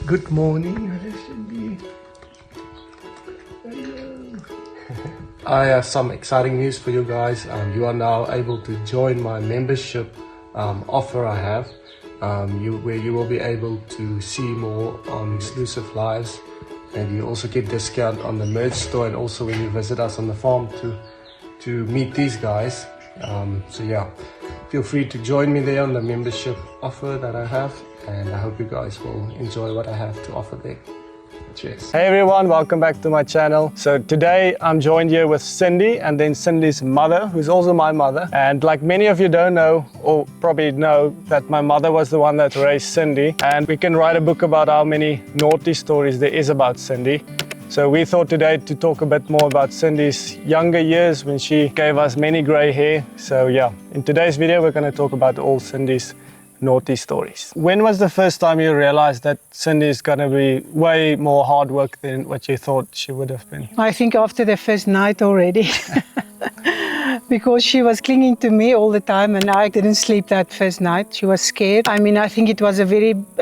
Good morning. I have some exciting news for you guys. You are now able to join my membership offer I have, where you will be able to see more on exclusive lives, and you also get discount on the merch store, and also when you visit us on the farm to meet these guys. So yeah, feel free to join me there on the membership offer that I have, and I hope you guys will enjoy what I have to offer there. Cheers. Hey everyone, welcome back to my channel. So today I'm joined here with Cindy, and then Cindy's mother, who's also my mother. And like many of you don't know, or probably know, that my mother was the one that raised Cindy, and we can write a book about how many naughty stories there is about Cindy. So we thought today to talk a bit more about Cindy's younger years when she gave us many gray hair. So yeah, in today's video we're going to talk about all Cindy's naughty stories. When was the first time you realized that Cindy is going to be way more hard work than what you thought she would have been? I think after the first night already. Because she was clinging to me all the time, and I didn't sleep that first night. She was scared. I mean, I think it was a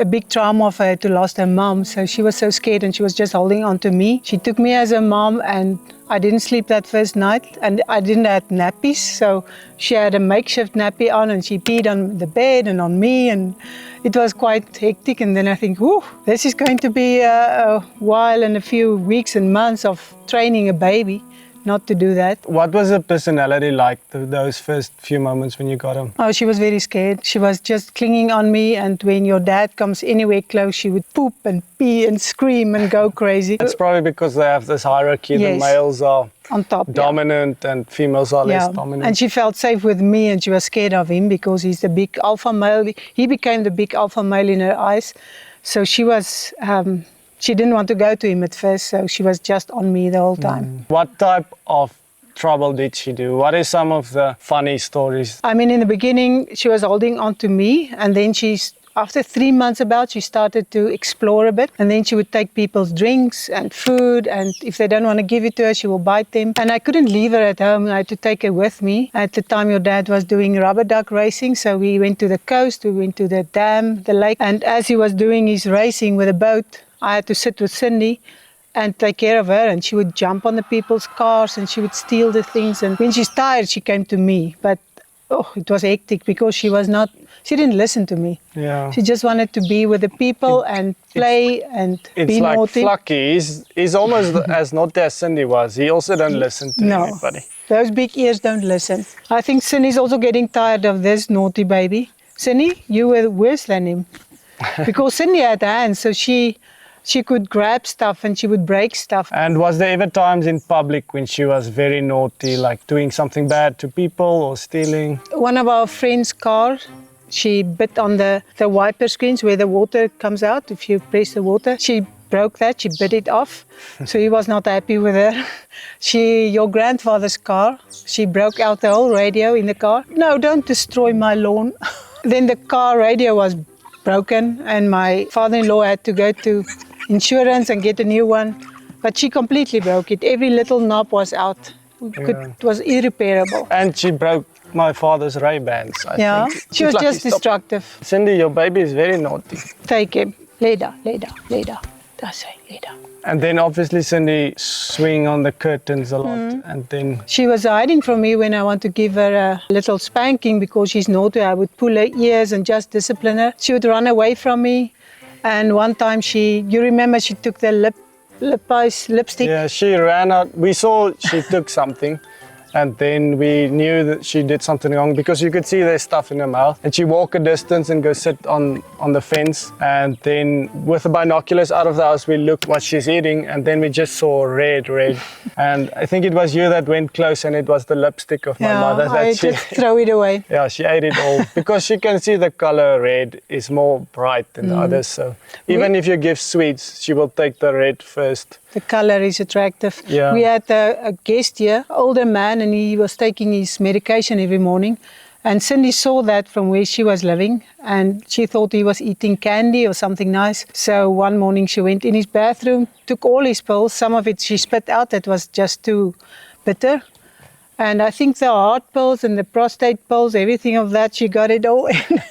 big trauma for her to lose her mom. So she was so scared, and she was just holding on to me. She took me as a mom, and I didn't sleep that first night, and I didn't have nappies. So she had a makeshift nappy on, and she peed on the bed and on me, and it was quite hectic. And then I think, whew, this is going to be a while and a few weeks and months of training a baby not to do that. What was her personality like those first few moments when you got him? Oh, she was very scared. She was just clinging on me, and when your dad comes anywhere close, she would poop and pee and scream and go crazy. It's probably because they have this hierarchy. Yes. The males are on top, dominant, and females are less dominant. And she felt safe with me, and she was scared of him because he's the big alpha male. He became the big alpha male in her eyes. So she was... she didn't want to go to him at first, so she was just on me the whole time. What type of trouble did she do? What are some of the funny stories? I mean, in the beginning, she was holding on to me, and then after 3 months she started to explore a bit, and then she would take people's drinks and food, and if they don't want to give it to her, she will bite them. And I couldn't leave her at home. I had to take her with me. At the time, your dad was doing rubber duck racing, so we went to the coast, we went to the dam, the lake, and as he was doing his racing with a boat, I had to sit with Cindy and take care of her, and she would jump on the people's cars and she would steal the things. And when she's tired, she came to me. But it was hectic because she didn't listen to me. Yeah. She just wanted to be with the people and play and be naughty. It's like Flucky. He's almost as naughty as Cindy was. He also don't listen to anybody. Those big ears don't listen. I think Cindy's also getting tired of this naughty baby. Cindy, you were worse than him. Because Cindy had hands, so she could grab stuff and she would break stuff. And was there ever times in public when she was very naughty, like doing something bad to people or stealing? One of our friends' car, she bit on the wiper screens where the water comes out. If you press the water, she broke that, she bit it off. So he was not happy with her. Your grandfather's car, she broke out the whole radio in the car. No, don't destroy my lawn. Then the car radio was broken, and my father-in-law had to go to insurance and get a new one, but she completely broke it. Every little knob was out. It was irreparable. And she broke my father's Ray-Bans, I think. She was just destructive. Cindy, your baby is very naughty. Take him. Lay down, lay down, lay down. That's it, lay down. And then obviously Cindy swing on the curtains a lot, and then... She was hiding from me when I want to give her a little spanking because she's naughty. I would pull her ears and just discipline her. She would run away from me. And one time you remember she took the lipstick? Yeah, she ran out. We saw she took something, and then we knew that she did something wrong because you could see there's stuff in her mouth. And she walked a distance and go sit on the fence. And then with the binoculars out of the house, we looked what she's eating, and then we just saw red. And I think it was you that went close, and it was the lipstick of my mother. I just throw it away. Yeah, she ate it all because she can see the color red is more bright than the others. So even if you give sweets, she will take the red first. The color is attractive. Yeah. We had a guest here, older man, and he was taking his medication every morning. And Cindy saw that from where she was living, and she thought he was eating candy or something nice. So one morning she went in his bathroom, took all his pills. Some of it she spit out, that was just too bitter. And I think the heart pills and the prostate pills, everything of that, she got it all in.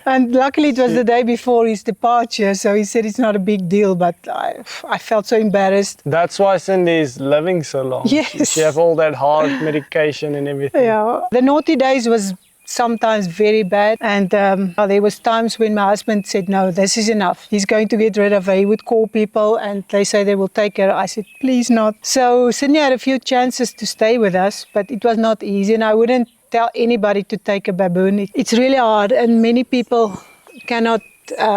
And luckily it was the day before his departure, so he said it's not a big deal, but I felt so embarrassed. That's why Cindy is living so long. Yes. She have all that heart medication and everything. Yeah. The naughty days was sometimes very bad, and there was times when my husband said, no, this is enough. He's going to get rid of her. He would call people and they say they will take her. I said, please not. So Cindy had a few chances to stay with us, but it was not easy, and I wouldn't tell anybody to take a baboon. It's really hard, and many people cannot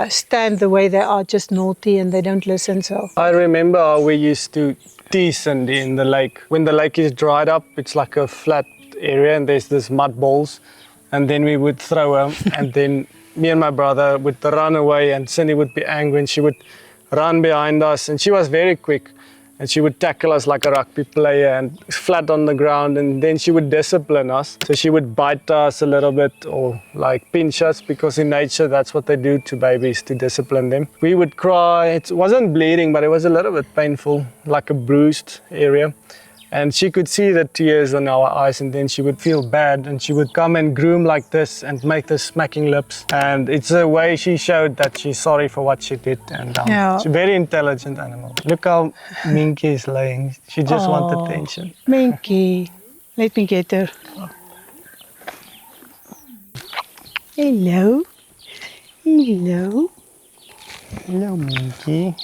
stand the way they are, just naughty and they don't listen. So I remember how we used to tease Cindy in the lake. When the lake is dried up, it's like a flat area and there's this mud balls, and then we would throw her and then me and my brother would run away, and Cindy would be angry and she would run behind us, and she was very quick. And she would tackle us like a rugby player and flat on the ground, and then she would discipline us. So she would bite us a little bit or like pinch us, because in nature that's what they do to babies, to discipline them. We would cry. It wasn't bleeding, but it was a little bit painful, like a bruised area. And she could see the tears in our eyes, and then she would feel bad, and she would come and groom like this and make the smacking lips. And it's a way she showed that she's sorry for what she did. And Yeah. she's a very intelligent animal. Look how Minky is laying. She just wants attention. Minky, let me get her. Hello. Hello. Hello, Minky.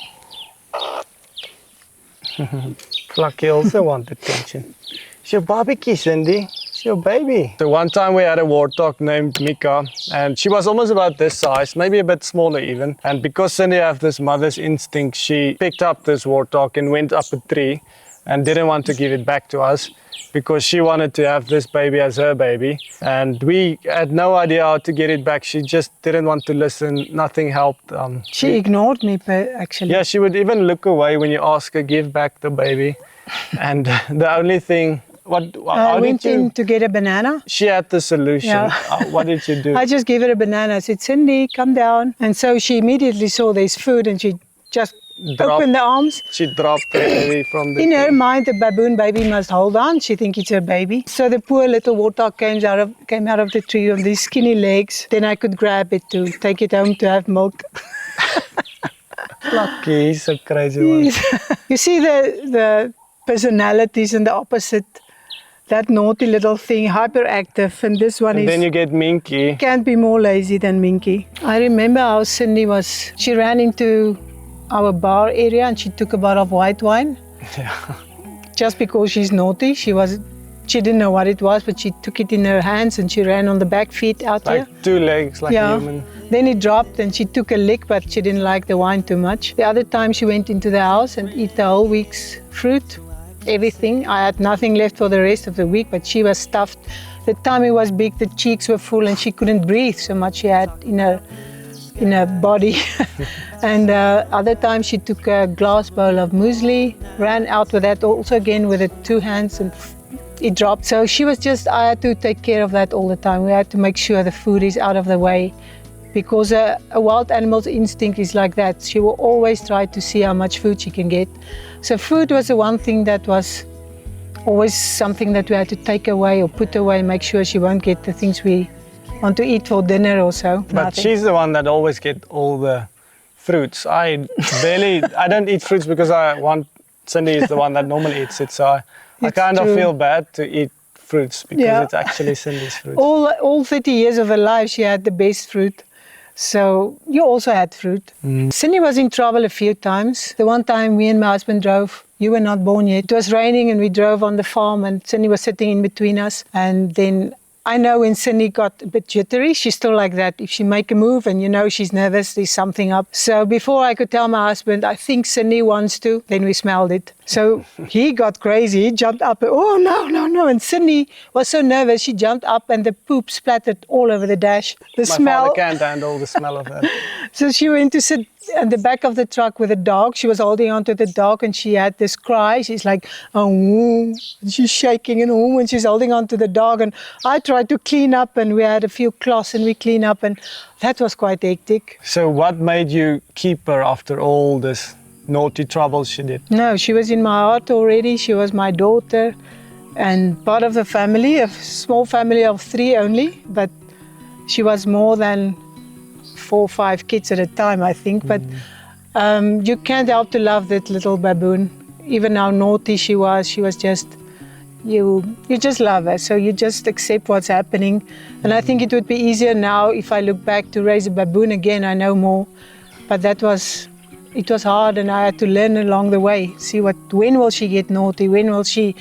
Flucky also wants attention. It's your barbecue, Cindy. It's your baby. So one time we had a warthog named Mika, and she was almost about this size, maybe a bit smaller even. And because Cindy has this mother's instinct, she picked up this warthog and went up a tree and didn't want to give it back to us, because she wanted to have this baby as her baby. And we had no idea how to get it back. She just didn't want to listen. Nothing helped. She ignored me, actually. Yeah, she would even look away when you ask her, give back the baby. And the only thing, I went in to get a banana. She had the solution. Yeah. What did you do? I just gave her a banana. I said, Cindy, come down. And so she immediately saw there's food, and she just opened the arms. She dropped the baby from the In her tree. mind, the baboon baby must hold on. She thinks it's her baby. So the poor little warthog came out of the tree on these skinny legs. Then I could grab it to take it home to have milk. Lucky, he's a crazy one. You see the personalities and the opposite. That naughty little thing, hyperactive, and this one And is... then you get Minky. Can't be more lazy than Minky. I remember how Cindy was... She ran into our bar area and she took a bottle of white wine. Yeah. Just because she's naughty. She didn't know what it was, but she took it in her hands and she ran on the back feet out here. Like 2 legs, like a human. Then it dropped and she took a lick, but she didn't like the wine too much. The other time she went into the house and ate the whole week's fruit, everything. I had nothing left for the rest of the week, but she was stuffed. The tummy was big, the cheeks were full, and she couldn't breathe, so much she had in her body. And other time she took a glass bowl of muesli, ran out with that also again with the 2 hands, and it dropped. So she was just, I had to take care of that all the time. We had to make sure the food is out of the way, because a wild animal's instinct is like that. She will always try to see how much food she can get. So food was the one thing that was always something that we had to take away or put away, make sure she won't get the things we want to eat for dinner or so. But Nothing. she's the one that always gets all the fruits. I don't eat fruits because Cindy is the one that normally eats it. So I kind of feel bad to eat fruits because it's actually Cindy's fruits. All 30 years of her life, she had the best fruit. So you also had fruit. Cindy was in trouble a few times. The one time me and my husband drove, you were not born yet. It was raining and we drove on the farm and Cindy was sitting in between us. And then I know when Cindy got a bit jittery, she's still like that. If she make a move and you know she's nervous, there's something up. So before I could tell my husband, I think Cindy wants to, then we smelled it. So he got crazy, he jumped up, oh no. And Cindy was so nervous, she jumped up and the poop splattered all over the dash. The My smell. father can't handle the smell of that. So she went to sit at the back of the truck with a dog. She was holding onto the dog and she had this cry. She's like, oh, she's shaking and she's holding onto the dog. And I tried to clean up and we had a few cloths and we cleaned up and that was quite hectic. So what made you keep her after all this naughty trouble she did? No, she was in my heart already. She was my daughter and part of the family, a small family of 3 only, but she was more than 4 or 5 kids at a time, I think. But you can't help to love that little baboon. Even how naughty she was just, you just love her. So you just accept what's happening. And I think it would be easier now if I look back to raise a baboon again. I know more. But it was hard, and I had to learn along the way. See when will she get naughty? When will she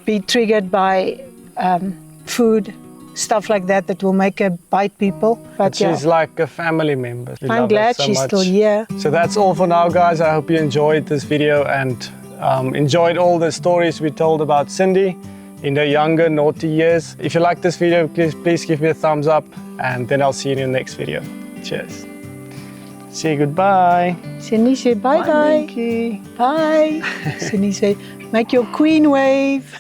be triggered by food, stuff like that will make her bite people? But she's like a family member. We I'm love her glad so she's much. still here. So that's all for now, guys. I hope you enjoyed this video and enjoyed all the stories we told about Cindy in her younger naughty years. If you like this video, please give me a thumbs up, and then I'll see you in the next video. Cheers. Say goodbye. Cindy say bye-bye. Bye. Bye. Cindy say, make your queen wave.